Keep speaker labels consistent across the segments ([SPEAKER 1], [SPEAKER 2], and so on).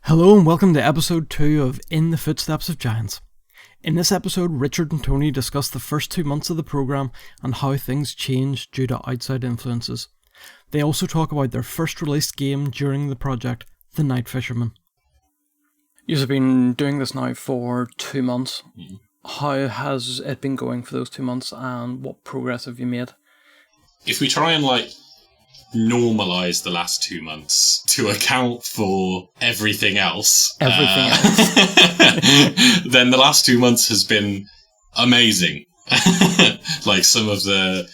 [SPEAKER 1] Hello and welcome to episode 2 of In the Footsteps of Giants. In this episode, Richard and Tony discuss the first 2 months of the programme and how things changed due to outside influences. They also talk about their first released game during the project, The Night Fisherman. You've been doing this now for 2 months. How has it been going for those 2 months and what progress have you made?
[SPEAKER 2] If we try and normalise the last 2 months to account for everything else, then the last 2 months has been amazing. Some of the,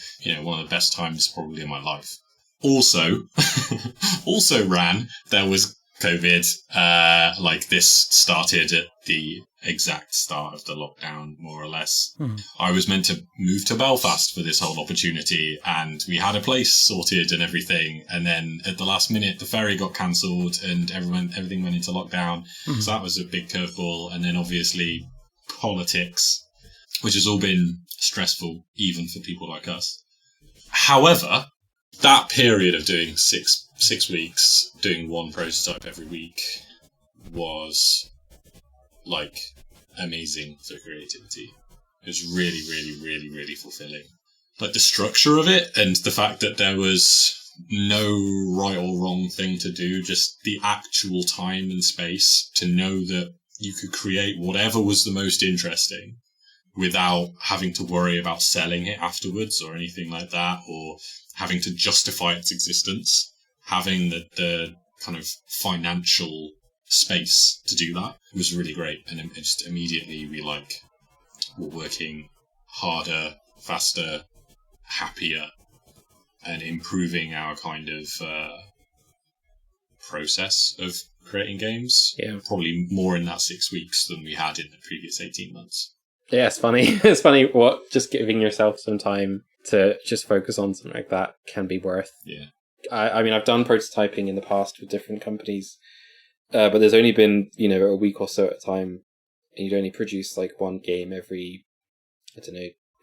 [SPEAKER 2] one of the best times probably in my life. Also ran, there was COVID, this started at the exact start of the lockdown, more or less. I was meant to move to Belfast for this whole opportunity, and we had a place sorted and everything, and then at the last minute the ferry got cancelled and everything went into lockdown. So that was a big curveball. And then obviously politics, which has all been stressful even for people like us. However, that period of doing six weeks, doing one prototype every week, was amazing for creativity. It was really, really, really, really fulfilling. The structure of it and the fact that there was no right or wrong thing to do, just the actual time and space to know that you could create whatever was the most interesting without having to worry about selling it afterwards or anything like that, or having to justify its existence. Having the kind of financial space to do that was really great, and it just immediately we were working harder, faster, happier, and improving our kind of process of creating games.
[SPEAKER 3] Yeah,
[SPEAKER 2] probably more in that 6 weeks than we had in the previous 18 months.
[SPEAKER 3] Yeah, it's funny. It's funny what just giving yourself some time to just focus on something like that can be worth.
[SPEAKER 2] Yeah.
[SPEAKER 3] I mean, I've done prototyping in the past with different companies, but there's only been, a week or so at a time, and you'd only produce one game every,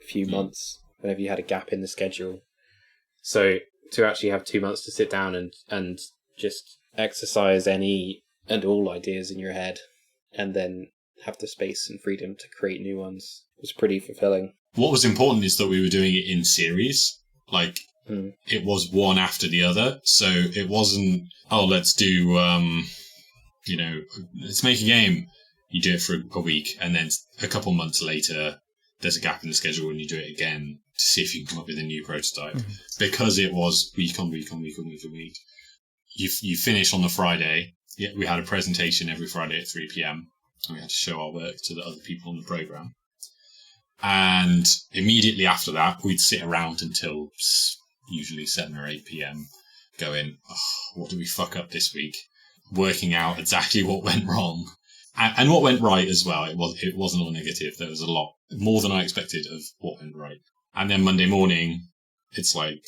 [SPEAKER 3] few months, whenever you had a gap in the schedule. So to actually have 2 months to sit down and just exercise any and all ideas in your head, and then have the space and freedom to create new ones, was pretty fulfilling.
[SPEAKER 2] What was important is that we were doing it in series. It was one after the other, so it wasn't, let's do, let's make a game. You do it for a week, and then a couple months later, there's a gap in the schedule, and you do it again to see if you can come up with a new prototype. Because it was week on week on week on week on week. You finish on the Friday. Yeah, we had a presentation every Friday at 3 p.m, and we had to show our work to the other people on the program. And immediately after that, we'd sit around until usually 7 or 8 p.m, going, what did we fuck up this week? Working out exactly what went wrong and what went right as well. It wasn't all negative. There was a lot more than I expected of what went right. And then Monday morning, it's we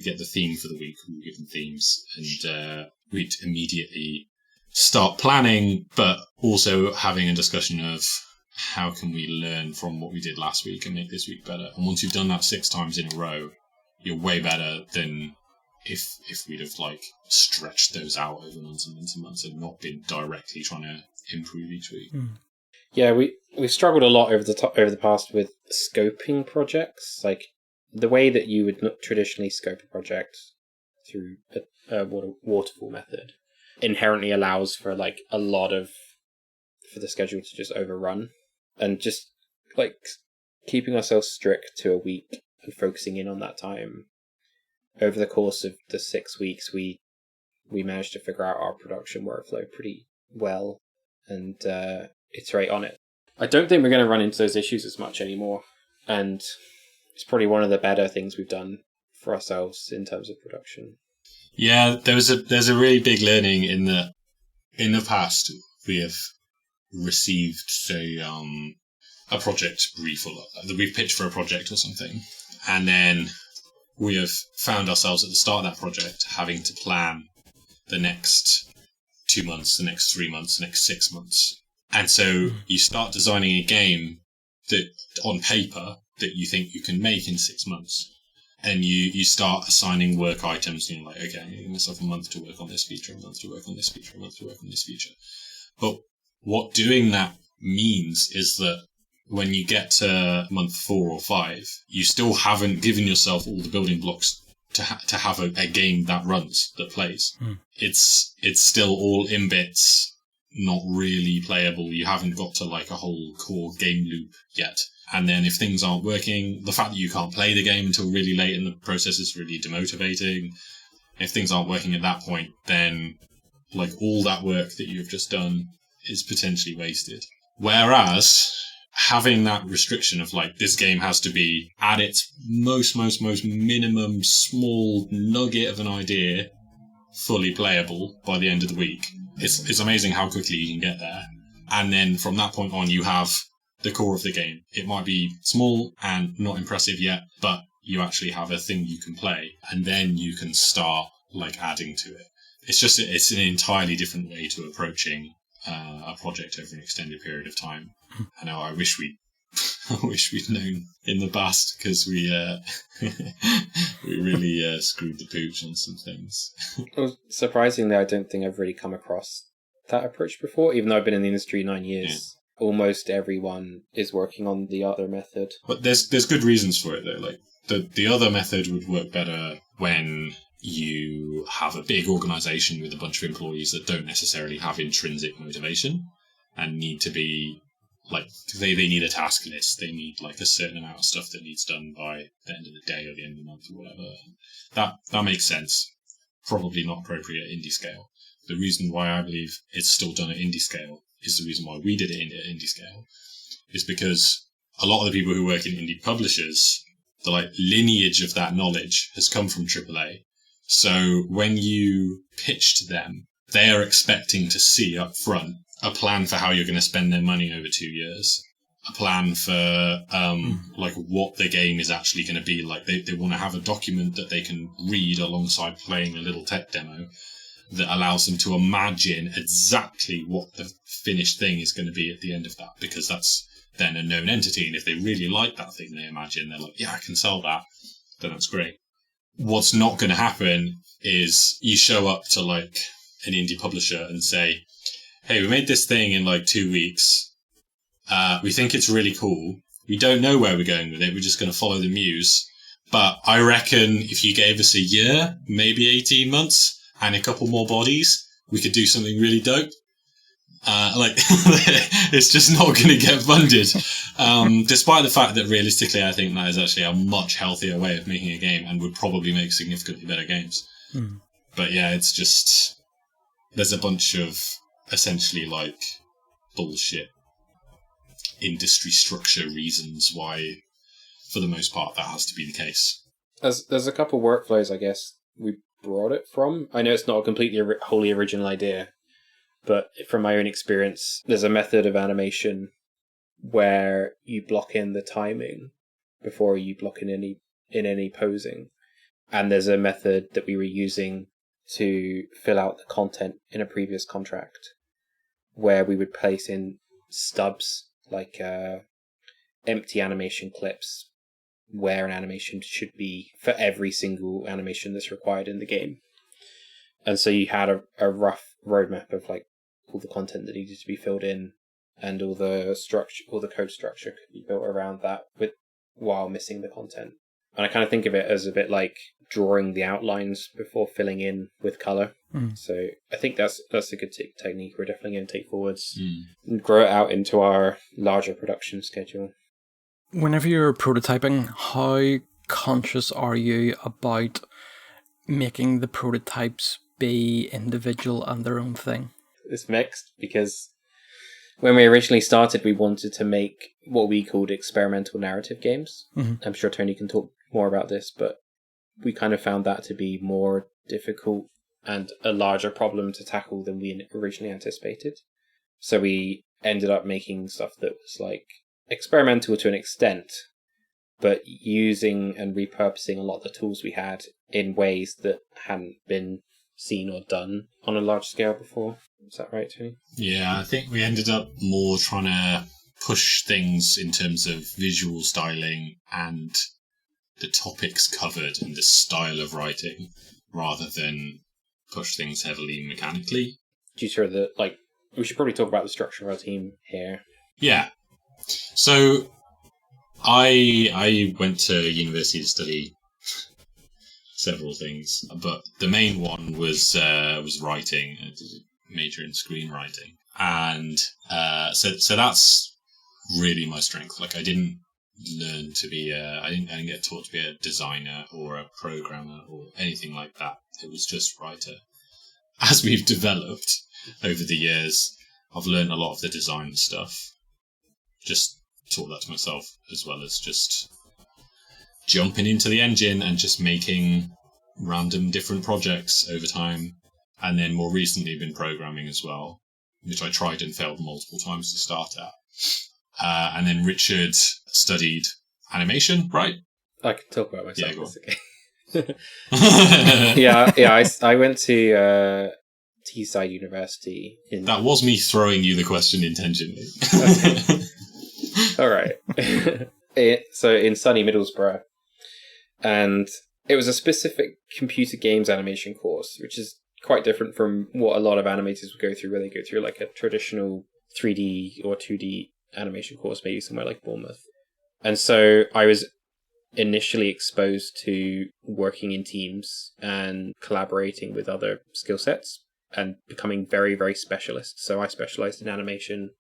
[SPEAKER 2] get the theme for the week. We give them themes, and we'd immediately start planning, but also having a discussion of how can we learn from what we did last week and make this week better. And once you've done that 6 times in a row, you're way better than if we'd have stretched those out over months and months and months and not been directly trying to improve each week.
[SPEAKER 3] Yeah, we struggled a lot over the past with scoping projects. The way that you would not traditionally scope a project through a waterfall method inherently allows for for the schedule to just overrun, and just keeping ourselves strict to a week and focusing in on that time. Over the course of the 6 weeks, we managed to figure out our production workflow pretty well and iterate on it. I don't think we're going to run into those issues as much anymore, and it's probably one of the better things we've done for ourselves in terms of production.
[SPEAKER 2] Yeah, there's a really big learning in the past. We have received, say, a project brief, or we've pitched for a project or something, and then we have found ourselves at the start of that project having to plan the next 2 months, the next 3 months, the next 6 months. And so you start designing a game that on paper that you think you can make in 6 months. and you start assigning work items, and you're like, okay, I'm giving myself a month to work on this feature, a month to work on this feature, a month to work on this feature. But what doing that means is that when you get to month 4 or 5, you still haven't given yourself all the building blocks to have a game that runs, that plays. It's still all in bits, not really playable. You haven't got to like a whole core game loop yet. And then if things aren't working, the fact that you can't play the game until really late in the process is really demotivating. If things aren't working at that point, then like all that work that you've just done is potentially wasted. Whereas having that restriction of like, this game has to be at its most minimum small nugget of an idea fully playable by the end of the week. It's amazing how quickly you can get there. And then from that point on, you have the core of the game. It might be small and not impressive yet, but you actually have a thing you can play, and then you can start like adding to it. It's an entirely different way to approaching a project over an extended period of time. I know I wish we'd known in the past, because we really screwed the pooch on some things.
[SPEAKER 3] Well, surprisingly, I don't think I've really come across that approach before, even though I've been in the industry 9 years. Yeah. Almost everyone is working on the other method.
[SPEAKER 2] But there's good reasons for it, though. Like the other method would work better when you have a big organization with a bunch of employees that don't necessarily have intrinsic motivation and need to be like, they need a task list. They need like a certain amount of stuff that needs done by the end of the day or the end of the month or whatever. That makes sense. Probably not appropriate at indie scale. The reason why I believe it's still done at indie scale is the reason why we did it at indie scale, is because a lot of the people who work in indie publishers, the like lineage of that knowledge has come from AAA. So when you pitch to them, they are expecting to see up front a plan for how you're going to spend their money over 2 years, a plan for like what the game is actually going to be like. They want to have a document that they can read alongside playing a little tech demo that allows them to imagine exactly what the finished thing is going to be at the end of that, because that's then a known entity. And if they really like that thing they imagine, they're like, yeah, I can sell that, then that's great. What's not going to happen is you show up to like an indie publisher and say, hey, we made this thing in like 2 weeks. We think it's really cool. We don't know where we're going with it. We're just going to follow the muse. But I reckon if you gave us a year, maybe 18 months, and a couple more bodies, we could do something really dope. It's just not going to get funded. Despite the fact that realistically, I think that is actually a much healthier way of making a game and would probably make significantly better games. But yeah, it's just, there's a bunch of essentially like bullshit industry structure reasons why, for the most part, that has to be the case.
[SPEAKER 3] There's a couple workflows, I guess, we brought it from. I know it's not a completely wholly original idea, but from my own experience, there's a method of animation where you block in the timing before you block in any posing. And there's a method that we were using to fill out the content in a previous contract, where we would place in stubs, like empty animation clips, where an animation should be for every single animation that's required in the game. And so you had a rough roadmap of like all the content that needed to be filled in, and all the structure, all the code structure could be built around that while missing the content. And I kind of think of it as a bit like drawing the outlines before filling in with color. So I think that's a good technique we're definitely going to take forwards and grow it out into our larger production schedule.
[SPEAKER 1] Whenever you're prototyping, how conscious are you about making the prototypes be individual and their own thing?
[SPEAKER 3] It's mixed, because when we originally started, we wanted to make what we called experimental narrative games. I'm sure Tony can talk more about this, but we kind of found that to be more difficult and a larger problem to tackle than we originally anticipated. So we ended up making stuff that was like experimental to an extent, but using and repurposing a lot of the tools we had in ways that hadn't been seen or done on a large scale before. Is that right, Tony?
[SPEAKER 2] Yeah, I think we ended up more trying to push things in terms of visual styling and the topics covered and the style of writing, rather than push things heavily mechanically.
[SPEAKER 3] Due to the, like, we should probably talk about the structure of our team here.
[SPEAKER 2] Yeah. So I went to university to study several things, but the main one was writing. I did a major in screenwriting, and so that's really my strength. Like, I didn't learn to be I didn't get taught to be a designer or a programmer or anything like that. It was just writer. As we've developed over the years, I've learned a lot of the design stuff. Just taught that to myself, as well as just jumping into the engine and just making random different projects over time. And then more recently been programming as well, which I tried and failed multiple times to start at. And then Richard studied animation, right?
[SPEAKER 3] I can talk about myself.
[SPEAKER 2] Yeah, go on.
[SPEAKER 3] Okay. I went to Teesside University.
[SPEAKER 2] That was me throwing you the question intentionally.
[SPEAKER 3] Okay. All right. So in sunny Middlesbrough, and it was a specific computer games animation course, which is quite different from what a lot of animators would go through, where they go through like a traditional 3D or 2D animation course, maybe somewhere like Bournemouth. And so I was initially exposed to working in teams and collaborating with other skill sets and becoming very, very specialist. So I specialized in animation.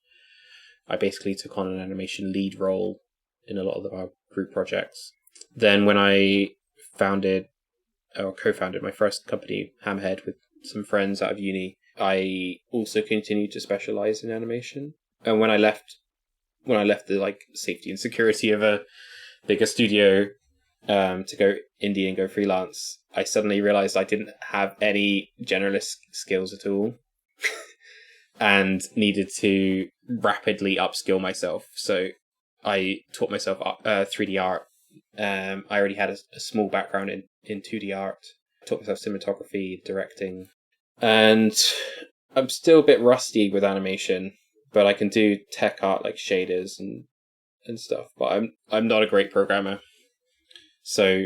[SPEAKER 3] I basically took on an animation lead role in a lot of our group projects. Then when I co-founded my first company, Hamhead, with some friends out of uni, I also continued to specialize in animation. And when I left the like safety and security of a bigger studio to go indie and go freelance, I suddenly realized I didn't have any generalist skills at all and needed to rapidly upskill myself. So I taught myself 3D art. I already had a small background in 2D art. I taught myself cinematography, directing, and I'm still a bit rusty with animation, but I can do tech art like shaders and stuff. But I'm not a great programmer. So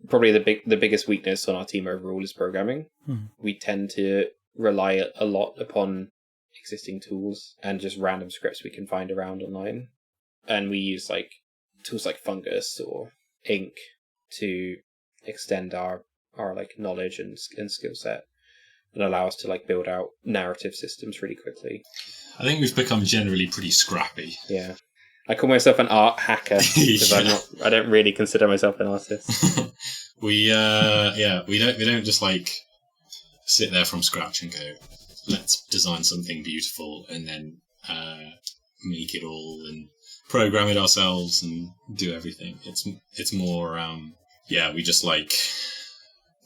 [SPEAKER 3] probably the biggest weakness on our team overall is programming. We tend to rely a lot upon existing tools and just random scripts we can find around online. And we use like tools like Fungus or Ink to extend our like knowledge and skill set and allow us to like build out narrative systems really quickly.
[SPEAKER 2] I think we've become generally pretty scrappy.
[SPEAKER 3] Yeah. I call myself an art hacker because I don't really consider myself an artist.
[SPEAKER 2] We don't just like sit there from scratch and go, let's design something beautiful and then make it all and program it ourselves and do everything. It's more we just like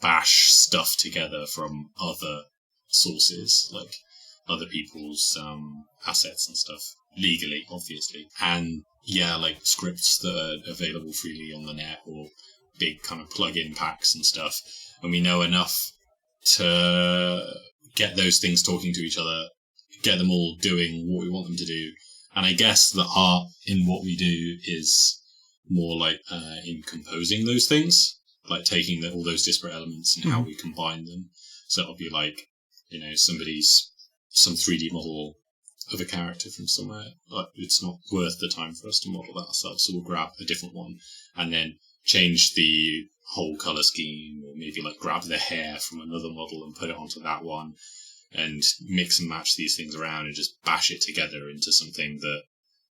[SPEAKER 2] bash stuff together from other sources, like other people's assets and stuff, legally, obviously. And like scripts that are available freely on the net or big kind of plug-in packs and stuff. And we know enough to get those things talking to each other, get them all doing what we want them to do. And I guess the art in what we do is more like in composing those things, like taking all those disparate elements and how we combine them. So it'll be like, some 3D model of a character from somewhere. Like, it's not worth the time for us to model that ourselves, so we'll grab a different one and then change the whole color scheme, or maybe like grab the hair from another model and put it onto that one, and mix and match these things around and just bash it together into something that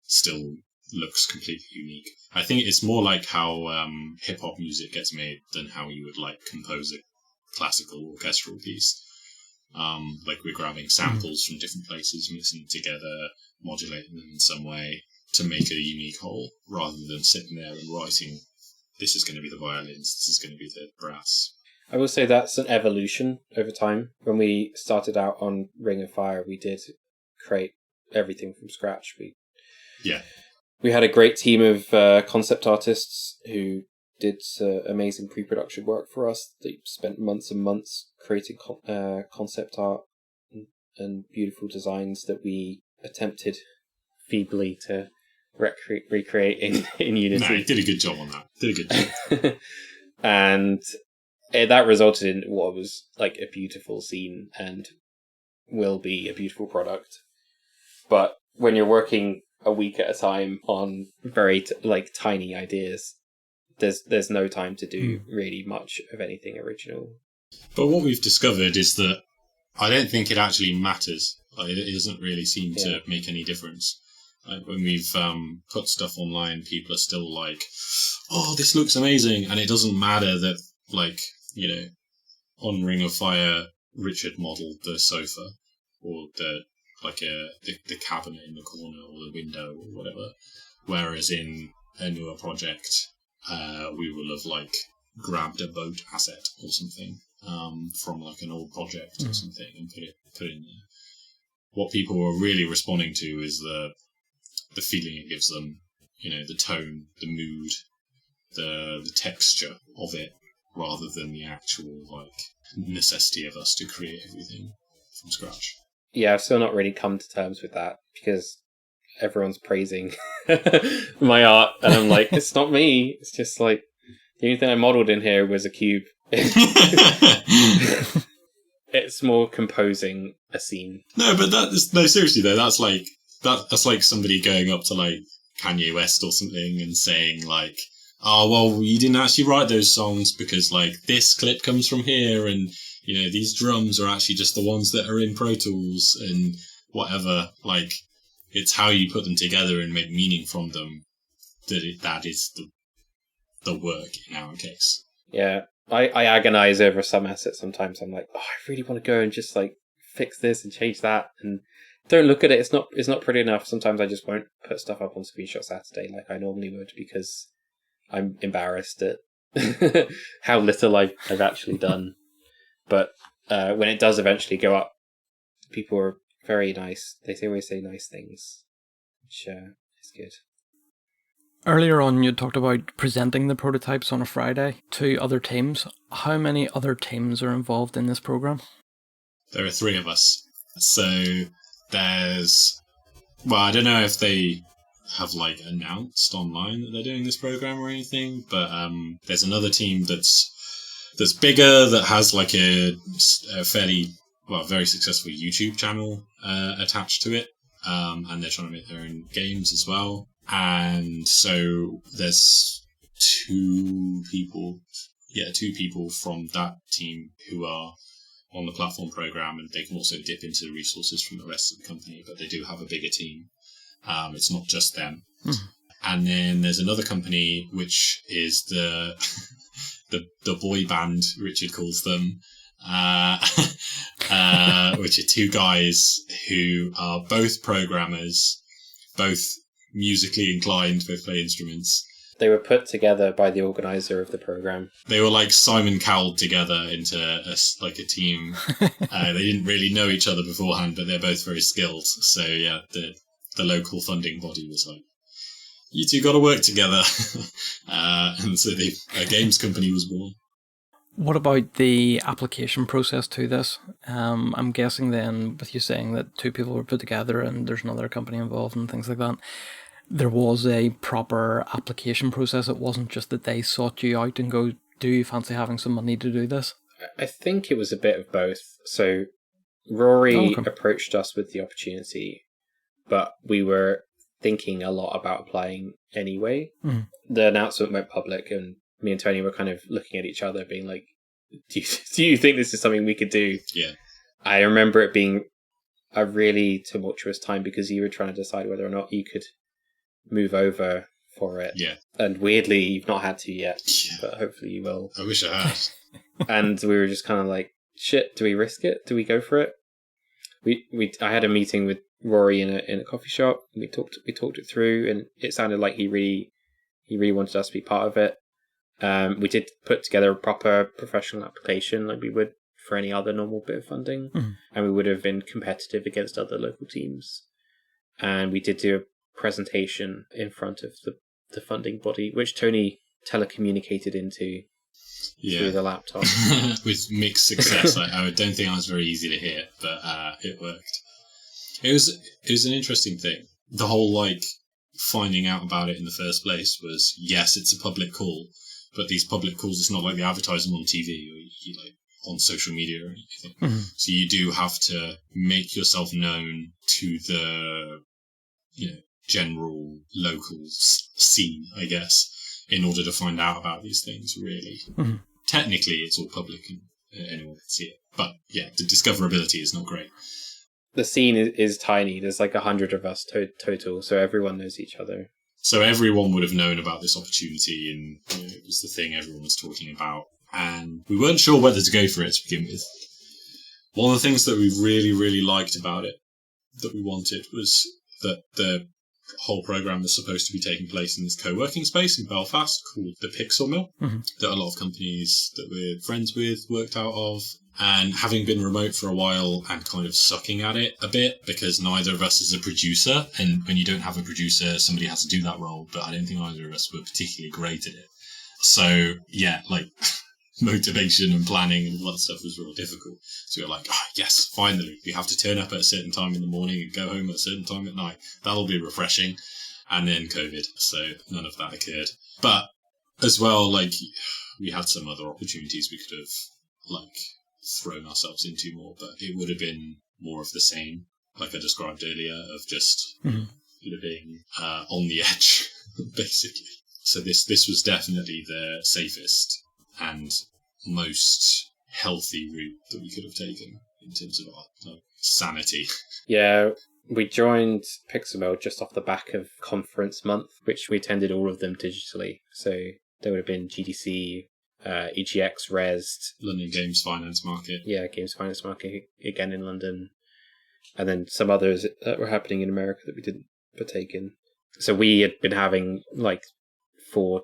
[SPEAKER 2] still looks completely unique. I think it's more like how hip-hop music gets made than how you would like compose a classical orchestral piece. Like we're grabbing samples from different places, mixing them together, modulating them in some way to make a unique whole, rather than sitting there and writing, this is going to be the violins, this is going to be the brass.
[SPEAKER 3] I will say that's an evolution over time. When we started out on Ring of Fire, we did create everything from scratch. We had a great team of concept artists who did amazing pre-production work for us. They spent months and months creating concept art and beautiful designs that we attempted feebly to recreate in Unity.
[SPEAKER 2] No, he did a good job on that. Did a good job.
[SPEAKER 3] And that resulted in what was like a beautiful scene and will be a beautiful product. But when you're working a week at a time on very tiny ideas, there's no time to do really much of anything original.
[SPEAKER 2] But what we've discovered is that I don't think it actually matters. Like, it doesn't really seem to make any difference. Like, when we've put stuff online, people are still like, "Oh, this looks amazing," and it doesn't matter that, like, you know, on Ring of Fire, Richard modelled the sofa or the cabinet in the corner or the window or whatever. Whereas in a newer project, we will have like grabbed a boat asset or something from like an old project or something and put it in there. What people are really responding to is the feeling it gives them, you know, the tone, the mood, the texture of it, rather than the actual like necessity of us to create everything from scratch.
[SPEAKER 3] Yeah, I've still not really come to terms with that because everyone's praising my art, and I'm like, it's not me. It's just like the only thing I modelled in here was a cube. It's more composing a scene.
[SPEAKER 2] No, but seriously though, that's like somebody going up to like Kanye West or something and saying like, "Oh, well, you didn't actually write those songs because like this clip comes from here, and you know these drums are actually just the ones that are in Pro Tools and whatever." Like, it's how you put them together and make meaning from them that is the work in our case.
[SPEAKER 3] Yeah, I agonize over some assets sometimes. I'm like, oh, I really want to go and just like fix this and change that, and don't look at it. It's not pretty enough. Sometimes I just won't put stuff up on Screenshot Saturday like I normally would because I'm embarrassed at how little I've actually done. But when it does eventually go up, people are very nice. They always say nice things, which is good.
[SPEAKER 1] Earlier on, you talked about presenting the prototypes on a Friday to other teams. How many other teams are involved in this program?
[SPEAKER 2] There are 3 of us. So there's... Well, I don't know if they have like announced online that they're doing this program or anything, but there's another team that's bigger, that has like a fairly, well, very successful YouTube channel attached to it, and they're trying to make their own games as well. And so there's 2 people from that team who are on the platform program, and they can also dip into the resources from the rest of the company, but they do have a bigger team. It's not just them. And then there's another company which is the boy band, Richard calls them, which are 2 guys who are both programmers, both musically inclined, both play instruments.
[SPEAKER 3] They were put together by the organizer of the program.
[SPEAKER 2] They were like Simon Cowelled together into a team. They didn't really know each other beforehand, but they're both very skilled. So yeah, the local funding body was like, "You 2 got to work together," and so a games company was born.
[SPEAKER 1] What about the application process to this? I'm guessing then, with you saying that 2 people were put together and there's another company involved and things like that, there was a proper application process. It wasn't just that they sought you out and go, "Do you fancy having some money to do this?"
[SPEAKER 3] I think it was a bit of both. So Rory approached us with the opportunity, but we were thinking a lot about applying anyway. The announcement went public, and me and Tony were kind of looking at each other being like, do you think this is something we could do?
[SPEAKER 2] Yeah.
[SPEAKER 3] I remember it being a really tumultuous time because you were trying to decide whether or not you could move over for it.
[SPEAKER 2] Yeah.
[SPEAKER 3] And weirdly, you've not had to yet, but hopefully you will.
[SPEAKER 2] I wish I had.
[SPEAKER 3] And we were just kind of like, shit, do we risk it? Do we go for it? I had a meeting with Rory in a coffee shop. We talked it through, and it sounded like he really wanted us to be part of it. We did put together a proper professional application like we would for any other normal bit of funding, and we would have been competitive against other local teams. And we did do a presentation in front of the funding body, which Tony telecommunicated into through the laptop.
[SPEAKER 2] With mixed success. I don't think I was very easy to hear, but it worked. It was an interesting thing. The whole like finding out about it in the first place was, yes, it's a public call, but these public calls, it's not like they advertise them on TV or like on social media or anything.
[SPEAKER 1] Mm-hmm.
[SPEAKER 2] So you do have to make yourself known to the, general local scene, I guess, in order to find out about these things, really.
[SPEAKER 1] Mm-hmm.
[SPEAKER 2] Technically, it's all public and anyone can see it. But, yeah, the discoverability is not great.
[SPEAKER 3] The scene is tiny. There's like 100 of us total, so everyone knows each other.
[SPEAKER 2] So everyone would have known about this opportunity, and it was the thing everyone was talking about. And we weren't sure whether to go for it to begin with. One of the things that we really, really liked about it, that we wanted, was that the whole program was supposed to be taking place in this co-working space in Belfast called the Pixel Mill, that a lot of companies that we're friends with worked out of. And having been remote for a while and kind of sucking at it a bit, because neither of us is a producer, and when you don't have a producer, somebody has to do that role, but I don't think either of us were particularly great at it. So, yeah, like, motivation and planning and all that stuff was real difficult. So we were like, yes, finally, we have to turn up at a certain time in the morning and go home at a certain time at night. That'll be refreshing. And then COVID, so none of that occurred. But as well, like, we had some other opportunities we could have, like, thrown ourselves into more, but it would have been more of the same, like I described earlier, of just living on the edge, basically. So this was definitely the safest and most healthy route that we could have taken in terms of our sanity.
[SPEAKER 3] Yeah, we joined Pixelmill just off the back of conference month, which we attended all of them digitally. So there would have been GDC, EGX, Rezzed,
[SPEAKER 2] London Games Finance Market.
[SPEAKER 3] Yeah, Games Finance Market again in London. And then some others that were happening in America that we didn't partake in. So we had been having like 4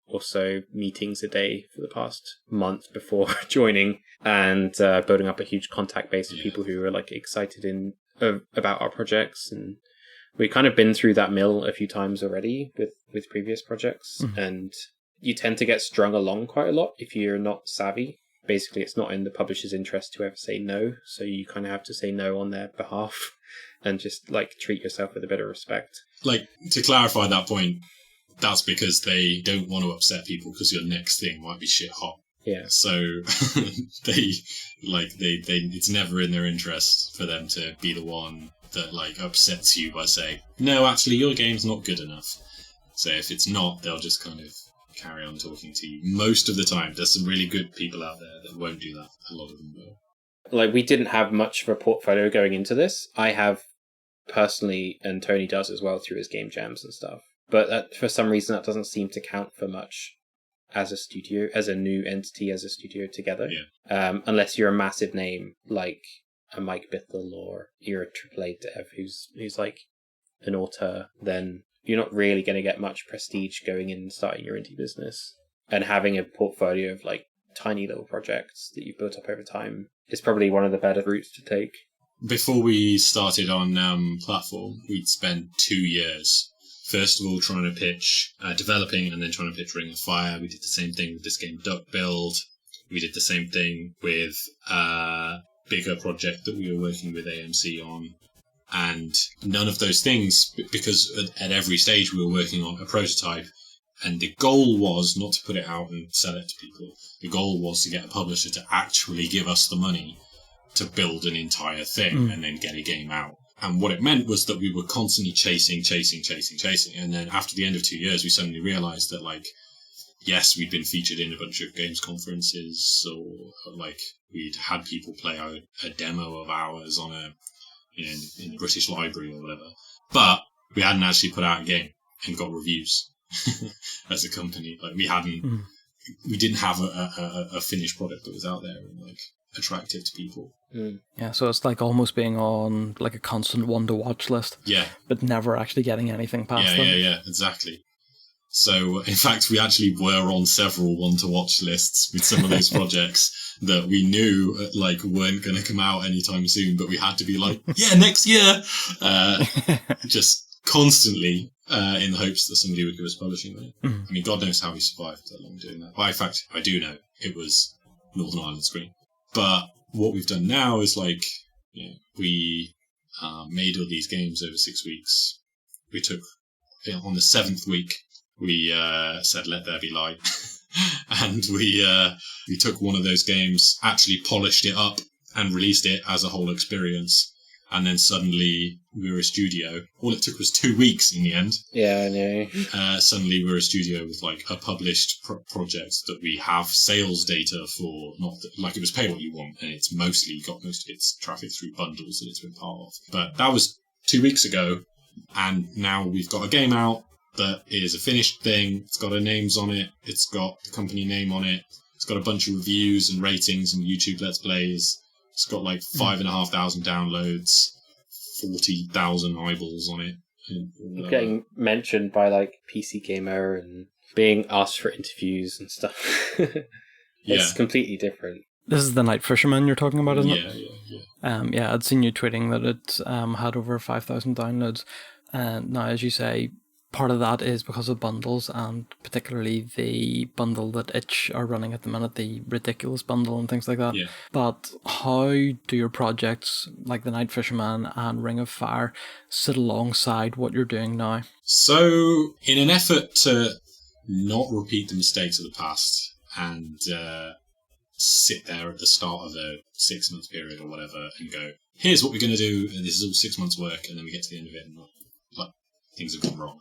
[SPEAKER 3] or so meetings a day for the past month before joining, and building up a huge contact base of people who were like excited about our projects. And we've kind of been through that mill a few times already with previous projects, and you tend to get strung along quite a lot if you're not savvy. Basically, it's not in the publisher's interest to ever say no, so you kind of have to say no on their behalf and just like treat yourself with a bit of respect.
[SPEAKER 2] Like, to clarify that point, that's because they don't want to upset people because your next thing might be shit hot.
[SPEAKER 3] Yeah.
[SPEAKER 2] So they it's never in their interest for them to be the one that like upsets you by saying, no, actually your game's not good enough. So if it's not, they'll just kind of carry on talking to you. Most of the time, there's some really good people out there that won't do that. A lot of them will.
[SPEAKER 3] Like, we didn't have much of a portfolio going into this. I have personally, and Tony does as well through his game jams and stuff. But for some reason, that doesn't seem to count for much as a studio, as a new entity, as a studio together.
[SPEAKER 2] Yeah.
[SPEAKER 3] Unless you're a massive name like a Mike Bithell or you're a AAA dev who's like an auteur, then you're not really going to get much prestige going in and starting your indie business. And having a portfolio of like tiny little projects that you've built up over time is probably one of the better routes to take.
[SPEAKER 2] Before we started on platform, we'd spent 2 years. First of all, trying to pitch developing, and then trying to pitch Ring of Fire. We did the same thing with this game Duck Build. We did the same thing with a bigger project that we were working with AMC on. And none of those things, because at every stage we were working on a prototype, and the goal was not to put it out and sell it to people. The goal was to get a publisher to actually give us the money to build an entire thing and then get a game out. And what it meant was that we were constantly chasing. And then after the end of 2 years, we suddenly realized that, like, yes, we'd been featured in a bunch of games conferences, or like we'd had people play out a demo of ours on in the British Library or whatever. But we hadn't actually put out a game and got reviews as a company. Like, we didn't have a finished product that was out there and like attractive to people.
[SPEAKER 1] Yeah, so it's like almost being on like a constant one to watch list.
[SPEAKER 2] Yeah.
[SPEAKER 1] But never actually getting anything past them.
[SPEAKER 2] Yeah, exactly. So, in fact, we actually were on several one-to-watch lists with some of those projects that we knew like weren't going to come out anytime soon, but we had to be like, yeah, next year! Just constantly in the hopes that somebody would give us publishing money. I mean, God knows how we survived that long doing that. Well, in fact, I do know. It was Northern Ireland Screen. But what we've done now is like, we made all these games over 6 weeks. We took on the 7th week, we said, let there be light. And we took one of those games, actually polished it up and released it as a whole experience. And then suddenly we were a studio. All it took was 2 weeks in the end.
[SPEAKER 3] Yeah, I know.
[SPEAKER 2] Suddenly we're a studio with like a published project that we have sales data for. Not that, like, it was pay what you want, and it's mostly got most of its traffic through bundles that it's been part of. But that was 2 weeks ago, and now we've got a game out that is a finished thing. It's got our names on it. It's got the company name on it. It's got a bunch of reviews and ratings and YouTube Let's Plays. It's got like 5,500 downloads, 40,000 eyeballs on it.
[SPEAKER 3] Getting mentioned by like PC Gamer and being asked for interviews and stuff. It's completely different.
[SPEAKER 1] This is the Night Fisherman you're talking about, isn't it?
[SPEAKER 2] Yeah.
[SPEAKER 1] I'd seen you tweeting that it had over 5,000 downloads. And now, as you say, part of that is because of bundles, and particularly the bundle that Itch are running at the minute, the Ridiculous bundle and things like that.
[SPEAKER 2] Yeah.
[SPEAKER 1] But how do your projects like the Night Fisherman and Ring of Fire sit alongside what you're doing now?
[SPEAKER 2] So, in an effort to not repeat the mistakes of the past and sit there at the start of a 6-month period or whatever and go, here's what we're going to do, and this is all 6 months' work, and then we get to the end of it and like things have gone wrong.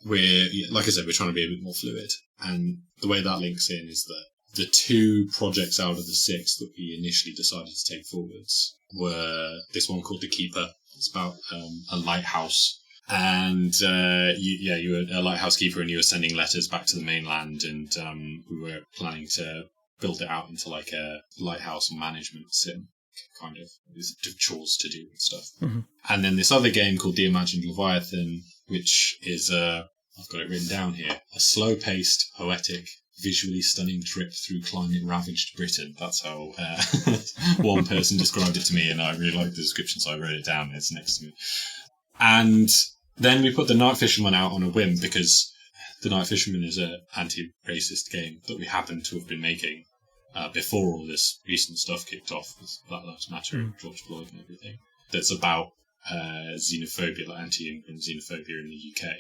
[SPEAKER 2] We're, like I said, we're trying to be a bit more fluid. And the way that links in is that the 2 projects out of the 6 that we initially decided to take forwards were this one called The Keeper. It's about a lighthouse. And you were a lighthouse keeper and you were sending letters back to the mainland, and we were planning to build it out into like a lighthouse management sim, kind of, with chores to do and stuff.
[SPEAKER 1] Mm-hmm.
[SPEAKER 2] And then this other game called The Imagined Leviathan, which is I've got it written down here, a slow-paced, poetic, visually stunning trip through climate-ravaged Britain. That's how one person described it to me, and I really liked the description, so I wrote it down. It's next to me. And then we put the Night Fisherman out on a whim, because the Night Fisherman is an anti-racist game that we happen to have been making before all this recent stuff kicked off, with Black Lives Matter and George Floyd and everything. That's about xenophobia, like anti-immigrant xenophobia in the UK,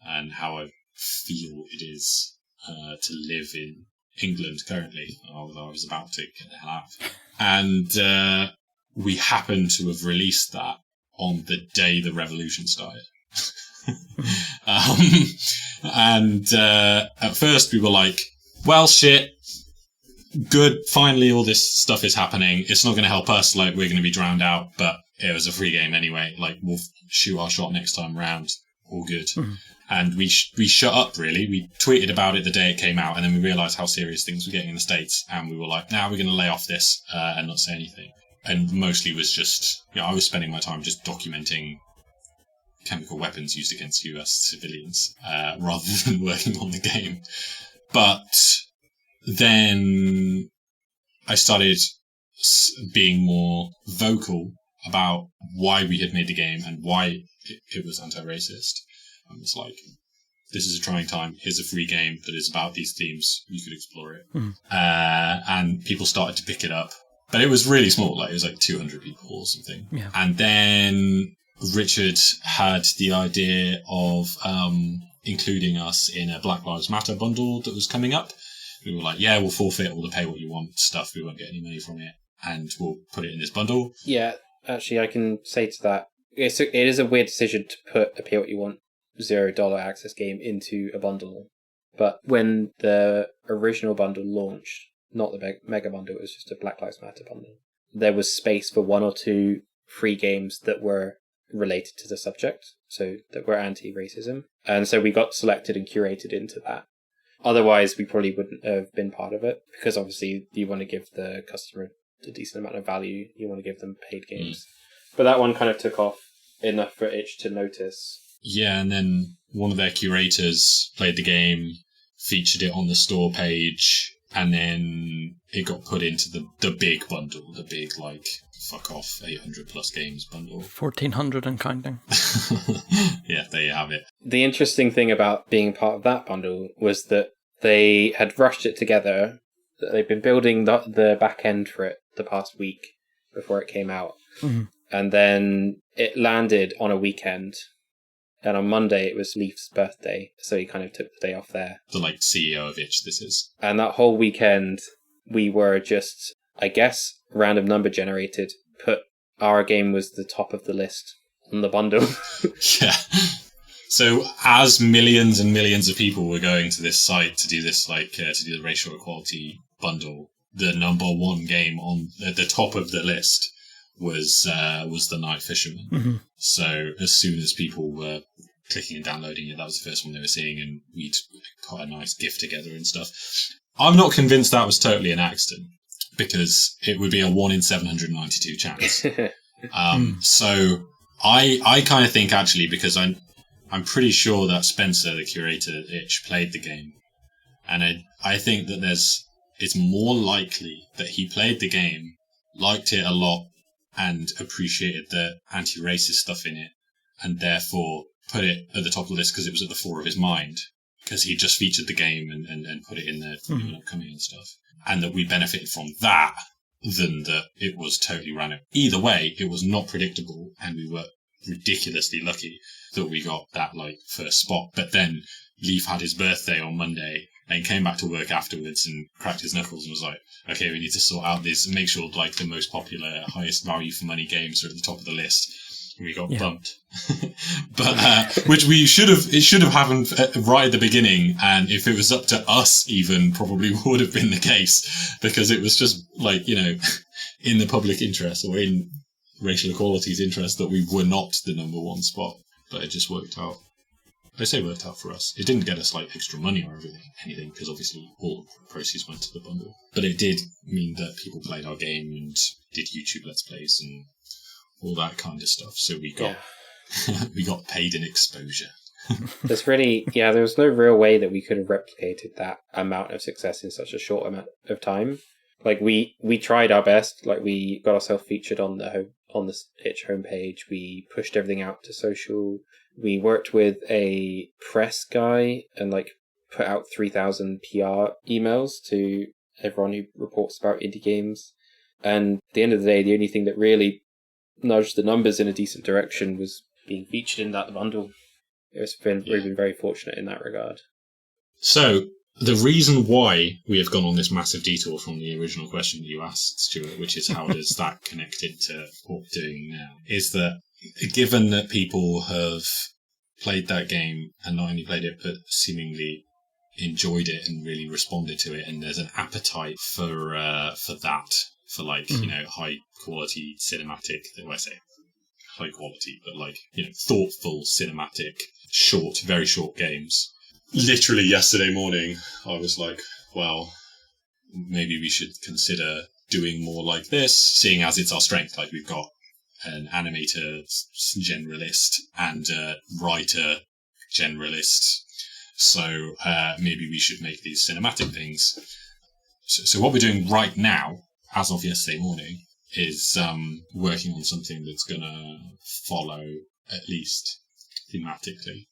[SPEAKER 2] and how I feel it is to live in England currently, although I was about to get the hell out. And we happen to have released that on the day the revolution started. And at first we were like, well, shit, good, finally all this stuff is happening. It's not going to help us, like, we're going to be drowned out, but it was a free game anyway. Like, we'll shoot our shot next time round. All good. Mm-hmm. And we shut up, really. We tweeted about it the day it came out, and then we realised how serious things were getting in the States, and we were like, now we're going to lay off this and not say anything. And mostly was just, I was spending my time just documenting chemical weapons used against US civilians rather than working on the game. But then I started being more vocal about why we had made the game and why it was anti-racist. And it's like, this is a trying time. Here's a free game that is about these themes. You could explore it. Mm. And people started to pick it up. But it was really small. Like, it was like 200 people or something.
[SPEAKER 1] Yeah.
[SPEAKER 2] And then Richard had the idea of including us in a Black Lives Matter bundle that was coming up. We were like, yeah, we'll forfeit all the pay what you want stuff. We won't get any money from it. And we'll put it in this bundle.
[SPEAKER 3] Yeah, actually, I can say to that, it is a weird decision to put a pay what you want $0 access game into a bundle. But when the original bundle launched, not the mega bundle, it was just a Black Lives Matter bundle, there was space for 1 or 2 free games that were related to the subject, so that were anti-racism. And so we got selected and curated into that. Otherwise, we probably wouldn't have been part of it, because obviously you want to give the customer a decent amount of value. You want to give them paid games. But that one kind of took off enough for Itch to notice.
[SPEAKER 2] Yeah, and then one of their curators played the game, featured it on the store page, and then it got put into the big bundle, the big, like, fuck off, 800 plus games bundle.
[SPEAKER 1] 1,400 and counting.
[SPEAKER 2] Yeah, there you have it.
[SPEAKER 3] The interesting thing about being part of that bundle was that they had rushed it together. They've been building the back end for it the past week before it came out. Mm-hmm. And then it landed on a weekend. And on Monday, it was Leaf's birthday, so he kind of took the day off there.
[SPEAKER 2] The, like, CEO of Itch, this is.
[SPEAKER 3] And that whole weekend, we were just, I guess, random number generated, put our game was the top of the list on the bundle.
[SPEAKER 2] Yeah. So as millions and millions of people were going to this site to do this, like, to do the racial equality bundle, the number one game on the top of the list was the Night Fisherman.
[SPEAKER 1] Mm-hmm.
[SPEAKER 2] So as soon as people were clicking and downloading it, that was the first one they were seeing, and we'd put a nice GIF together and stuff. I'm not convinced that was totally an accident, because it would be a 1 in 792 chance. So I kind of think, actually, because I'm pretty sure that Spencer, the curator at Itch, played the game, and I think that it's more likely that he played the game, liked it a lot, and appreciated the anti-racist stuff in it, and therefore put it at the top of the list because it was at the fore of his mind, because he just featured the game and put it in there for the upcoming and stuff, and that we benefited from that than that it was totally random. Either way, it was not predictable, and we were ridiculously lucky that we got that, like, first spot. But then Leaf had his birthday on Monday and came back to work afterwards and cracked his knuckles and was like, okay, we need to sort out this and make sure, like, the most popular, highest value for money games are at the top of the list. And we got bumped. But which it should have happened right at the beginning, and if it was up to us, even probably would have been the case, because it was just, like, you know, in the public interest, or in racial equality's interest, that we were not the number one spot. But it just worked out. I say worked out for us. It didn't get us, like, extra money or anything, because obviously all the proceeds went to the bundle. But it did mean that people played our game and did YouTube Let's Plays and all that kind of stuff. So we got we got paid in exposure.
[SPEAKER 3] There's really, there was no real way that we could have replicated that amount of success in such a short amount of time. Like, we tried our best. Like, we got ourselves featured on the Itch homepage. We pushed everything out to social. We worked with a press guy and, like, put out 3,000 PR emails to everyone who reports about indie games. And at the end of the day, the only thing that really nudged the numbers in a decent direction was being featured in that bundle. We've been very fortunate in that regard.
[SPEAKER 2] So the reason why we have gone on this massive detour from the original question that you asked, Stuart, which is how does that connect into what we're doing now, is that given that people have played that game, and not only played it, but seemingly enjoyed it and really responded to it, and there's an appetite for that, for, like, you know, high quality cinematic, well, I say high quality, but, like, you know, thoughtful cinematic, very short games. Literally yesterday morning, I was like, well, maybe we should consider doing more like this, seeing as it's our strength. Like, we've got an animator generalist and a writer generalist, so maybe we should make these cinematic things. So what we're doing right now, as of yesterday morning, is working on something that's going to follow, at least thematically,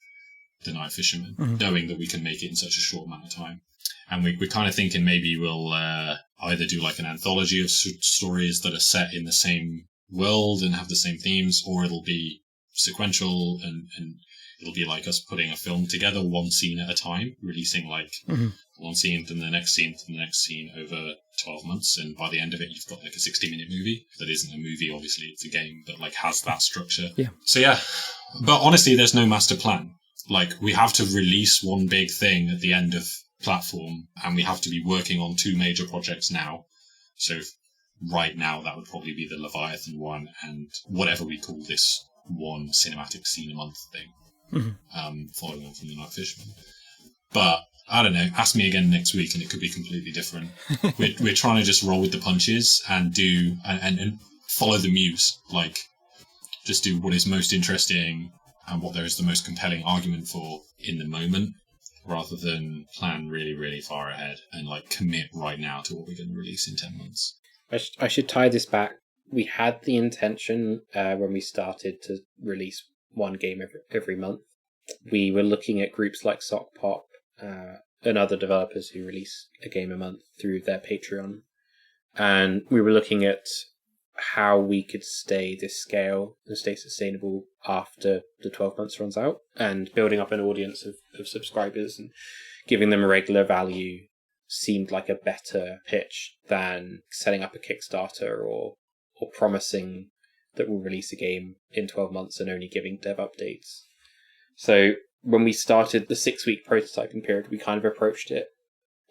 [SPEAKER 2] the Night Fisherman, knowing that we can make it in such a short amount of time. And we're kind of thinking maybe we'll either do, like, an anthology of stories that are set in the same world and have the same themes, or it'll be sequential and it'll be like us putting a film together, one scene at a time, releasing, like, one scene, then the next scene, then the next scene over 12 months, and by the end of it you've got, like, a 60-minute movie that isn't a movie, obviously it's a game, but, like, has that structure. So but honestly, there's no master plan. Like, we have to release one big thing at the end of platform, and we have to be working on 2 major projects now. So right now that would probably be the Leviathan one and whatever we call this one cinematic scene a month thing, following on from the Night Fisherman. But I don't know, ask me again next week and it could be completely different. We're trying to just roll with the punches and do and follow the muse, like, just do what is most interesting and what there is the most compelling argument for in the moment, rather than plan really, really far ahead and, like, commit right now to what we're going to release in 10 months.
[SPEAKER 3] I should tie this back. We had the intention when we started to release one game every month. We were looking at groups like Sock Pop and other developers who release a game a month through their Patreon. And we were looking at how we could stay this scale and stay sustainable after the 12 months runs out, and building up an audience of subscribers and giving them a regular value seemed like a better pitch than setting up a Kickstarter or promising that we'll release a game in 12 months and only giving dev updates. So when we started the 6-week prototyping period, we kind of approached it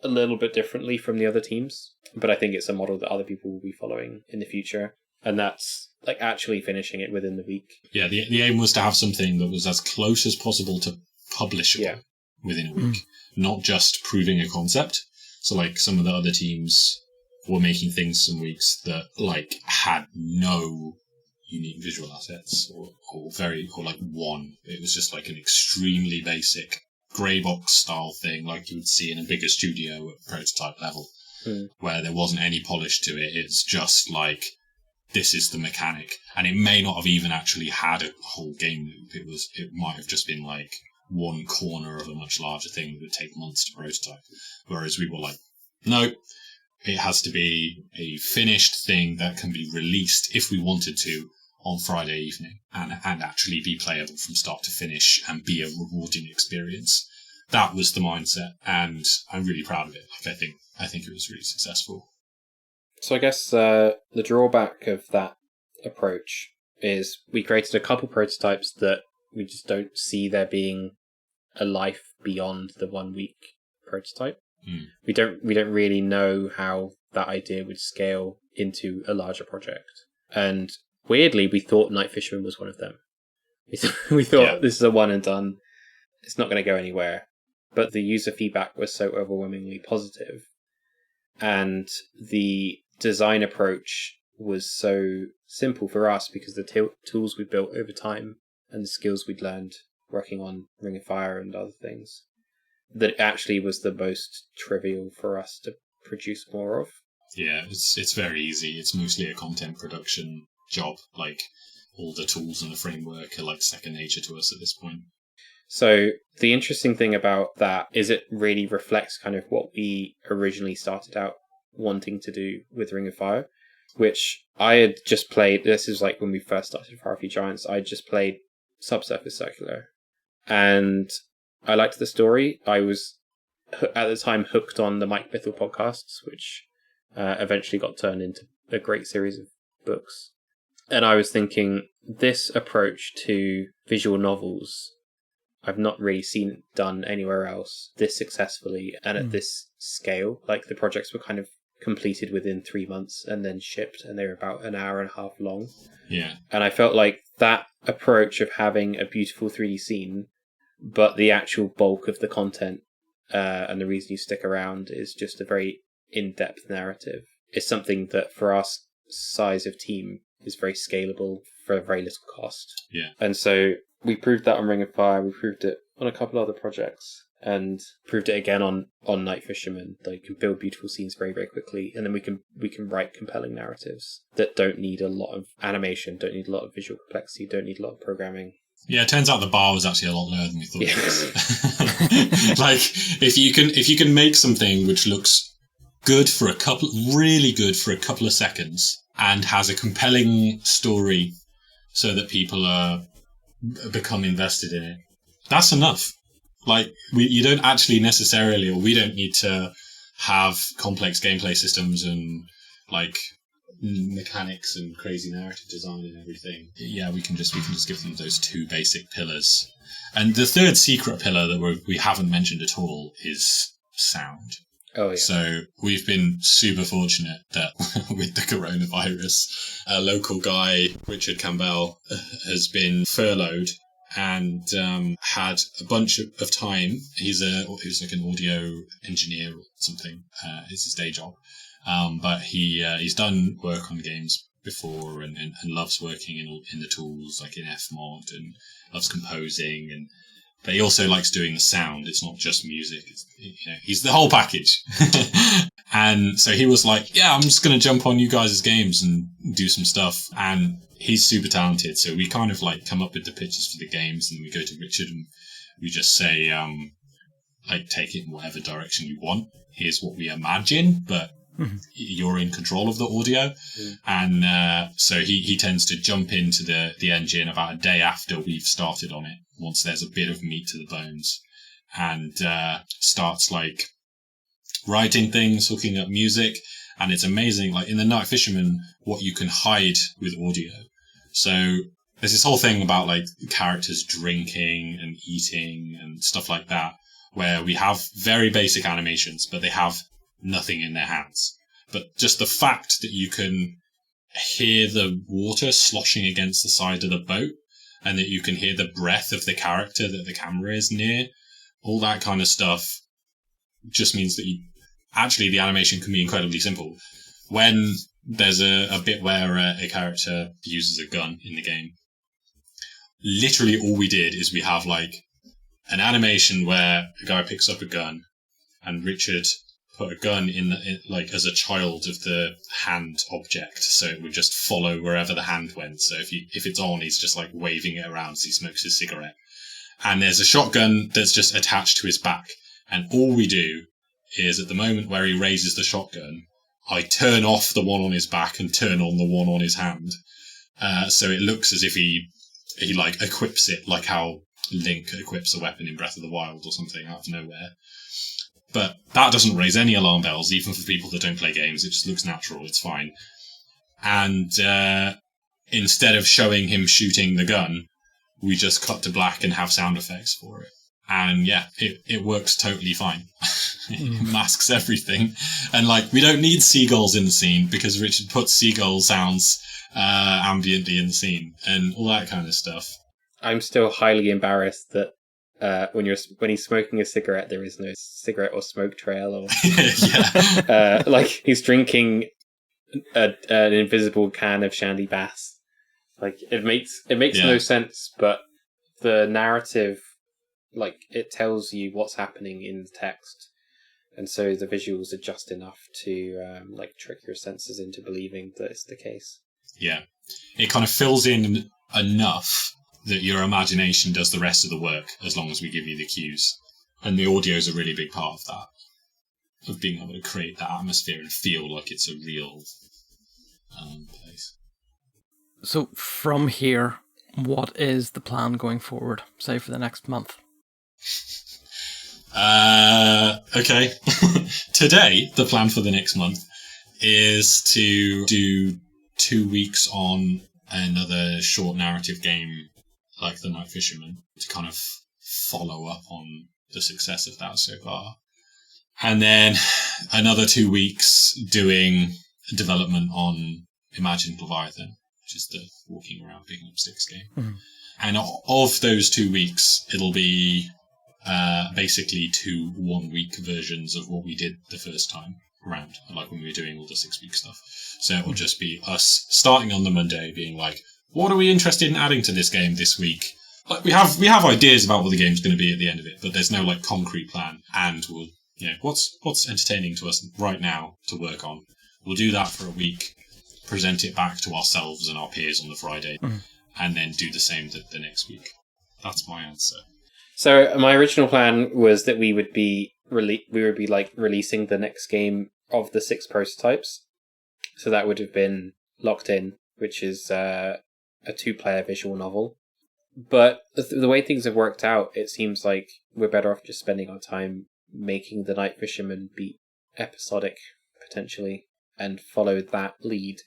[SPEAKER 3] a little bit differently from the other teams, but I think it's a model that other people will be following in the future. And that's like actually finishing it within the week.
[SPEAKER 2] Yeah, the aim was to have something that was as close as possible to publishable within a week, not just proving a concept. So like some of the other teams were making things some weeks that like had no unique visual assets or like one. It was just like an extremely basic grey box style thing like you would see in a bigger studio at prototype level, where there wasn't any polish to it. It's just like, this is the mechanic, and it may not have even actually had a whole game loop. It might have just been like one corner of a much larger thing that would take months to prototype. Whereas we were like, no, it has to be a finished thing that can be released if we wanted to on Friday evening and actually be playable from start to finish and be a rewarding experience. That was the mindset, and I'm really proud of it. Like I think it was really successful.
[SPEAKER 3] So I guess the drawback of that approach is we created a couple prototypes that we just don't see there being a life beyond the 1 week prototype. We don't really know how that idea would scale into a larger project. And weirdly, we thought Night Fisherman was one of them. We thought this is a one and done. It's not going to go anywhere. But the user feedback was so overwhelmingly positive, and the design approach was so simple for us because the tools we built over time and the skills we'd learned working on Ring of Fire and other things, that it actually was the most trivial for us to produce more of.
[SPEAKER 2] Yeah, it's very easy. It's mostly a content production job. Like, all the tools and the framework are like second nature to us at this point.
[SPEAKER 3] So the interesting thing about that is it really reflects kind of what we originally started out wanting to do with Ring of Fire, which I had just played. This is like when we first started Fire Few Giants. I just played Subsurface Circular, and I liked the story. I was at the time hooked on the Mike Bithell podcasts, which eventually got turned into a great series of books. And I was thinking, this approach to visual novels, I've not really seen it done anywhere else this successfully and at this scale. Like, the projects were kind of completed within 3 months and then shipped, and they were about an hour and a half long.
[SPEAKER 2] Yeah.
[SPEAKER 3] And I felt like that approach of having a beautiful 3D scene, but the actual bulk of the content and the reason you stick around is just a very in-depth narrative, is something that for our size of team is very scalable for very little cost.
[SPEAKER 2] Yeah.
[SPEAKER 3] And so we proved that on Ring of Fire, we proved it on a couple other projects, and proved it again on Night Fisherman. They can build beautiful scenes very, very quickly, and then we can write compelling narratives that don't need a lot of animation, don't need a lot of visual complexity, don't need a lot of programming.
[SPEAKER 2] Yeah, it turns out the bar was actually a lot lower than we thought it was. Like, if you can make something which looks really good for a couple of seconds, and has a compelling story so that people become invested in it, that's enough. Like, you don't actually necessarily, or we don't need to have complex gameplay systems and like mechanics and crazy narrative design and everything. Yeah, we can just give them those two basic pillars. And the third secret pillar that we haven't mentioned at all is sound.
[SPEAKER 3] Oh, yeah.
[SPEAKER 2] So we've been super fortunate that with the coronavirus, a local guy, Richard Campbell, has been furloughed and had a bunch of time. He's like an audio engineer or something. It's his day job. But he's done work on games before and loves working in the tools, like in Fmod, and loves composing, but he also likes doing the sound. It's not just music. He's the whole package. And so he was like, yeah, I'm just going to jump on you guys' games and do some stuff. And he's super talented. So we kind of like come up with the pitches for the games, and we go to Richard and we just say, like, take it in whatever direction you want. Here's what we imagine, but you're in control of the audio. And so he tends to jump into the engine about a day after we've started on it, once there's a bit of meat to the bones, and starts like writing things, hooking up music. And it's amazing, like in the Night Fisherman, what you can hide with audio. So there's this whole thing about like characters drinking and eating and stuff like that, where we have very basic animations, but they have nothing in their hands. But just the fact that you can hear the water sloshing against the side of the boat, and that you can hear the breath of the character that the camera is near, all that kind of stuff just means that actually the animation can be incredibly simple. When there's a bit where a character uses a gun in the game, literally all we did is we have like an animation where a guy picks up a gun, and Richard put a gun in like as a child of the hand object, so it would just follow wherever the hand went. So if it's on, he's just like waving it around as he smokes his cigarette. And there's a shotgun that's just attached to his back, and all we do is at the moment where he raises the shotgun, I turn off the one on his back and turn on the one on his hand, so it looks as if he like equips it like how Link equips a weapon in Breath of the Wild or something out of nowhere. But that doesn't raise any alarm bells, even for people that don't play games. It just looks natural. It's fine. And instead of showing him shooting the gun, we just cut to black and have sound effects for it. And yeah, it works totally fine. It masks everything. And like, we don't need seagulls in the scene because Richard puts seagull sounds ambiently in the scene and all that kind of stuff.
[SPEAKER 3] I'm still highly embarrassed that when he's smoking a cigarette, there is no cigarette or smoke trail, or like he's drinking an invisible can of Shandy Bass. Like it makes no sense, but the narrative, like it tells you what's happening in the text, and so the visuals are just enough to like trick your senses into believing that it's the case. Yeah,
[SPEAKER 2] it kind of fills in enough that your imagination does the rest of the work, as long as we give you the cues. And the audio is a really big part of that, of being able to create that atmosphere and feel like it's a real place.
[SPEAKER 1] So from here, what is the plan going forward, say for the next month?
[SPEAKER 2] Okay. Today, the plan for the next month is to do 2 weeks on another short narrative game like the Night Fisherman, to kind of follow up on the success of that so far. And then another 2 weeks doing development on Imagined Leviathan, which is the walking around picking up sticks game. Mm-hmm. And of those 2 weeks, it'll be basically 2 1-week versions of what we did the first time around, like when we were doing all the 6-week stuff. So it will just be us starting on the Monday being like, what are we interested in adding to this game this week? Like we have ideas about what the game's going to be at the end of it, but there's no like concrete plan. And we'll, what's entertaining to us right now to work on. We'll do that for a week, present it back to ourselves and our peers on the Friday, and then do the same the next week. That's my answer.
[SPEAKER 3] So my original plan was that we would be like releasing the next game of the 6 prototypes. So that would have been Locked In, which is a 2-player visual novel. But the way things have worked out, it seems like we're better off just spending our time making the Night Fisherman be episodic, potentially, and follow that lead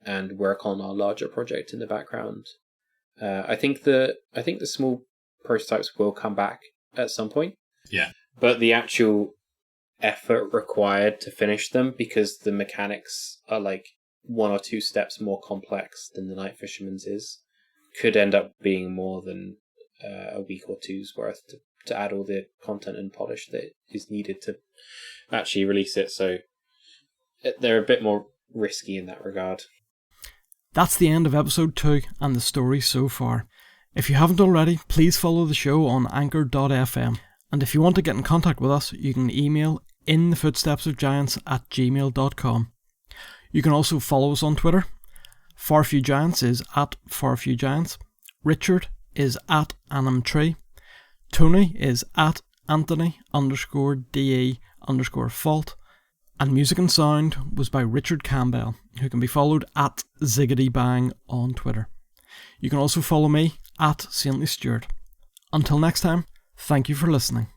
[SPEAKER 3] and work on our larger project in the background. I think the small prototypes will come back at some point.
[SPEAKER 2] Yeah.
[SPEAKER 3] But the actual effort required to finish them, because the mechanics are like 1 or 2 steps more complex than the Night Fisherman's is, could end up being more than a week or two's worth to add all the content and polish that is needed to actually release it. So they're a bit more risky in that regard.
[SPEAKER 1] That's the end of episode 2 and the story so far. If you haven't already, please follow the show on anchor.fm. And if you want to get in contact with us, you can email inthefootstepsofgiants@gmail.com. You can also follow us on Twitter. Farfewgiants is @farfewgiants. Richard is @animtree. Tony is @Anthony_DE_fault. And music and sound was by Richard Campbell, who can be followed at ZiggityBang on Twitter. You can also follow me at Saintly Stuart. Until next time, thank you for listening.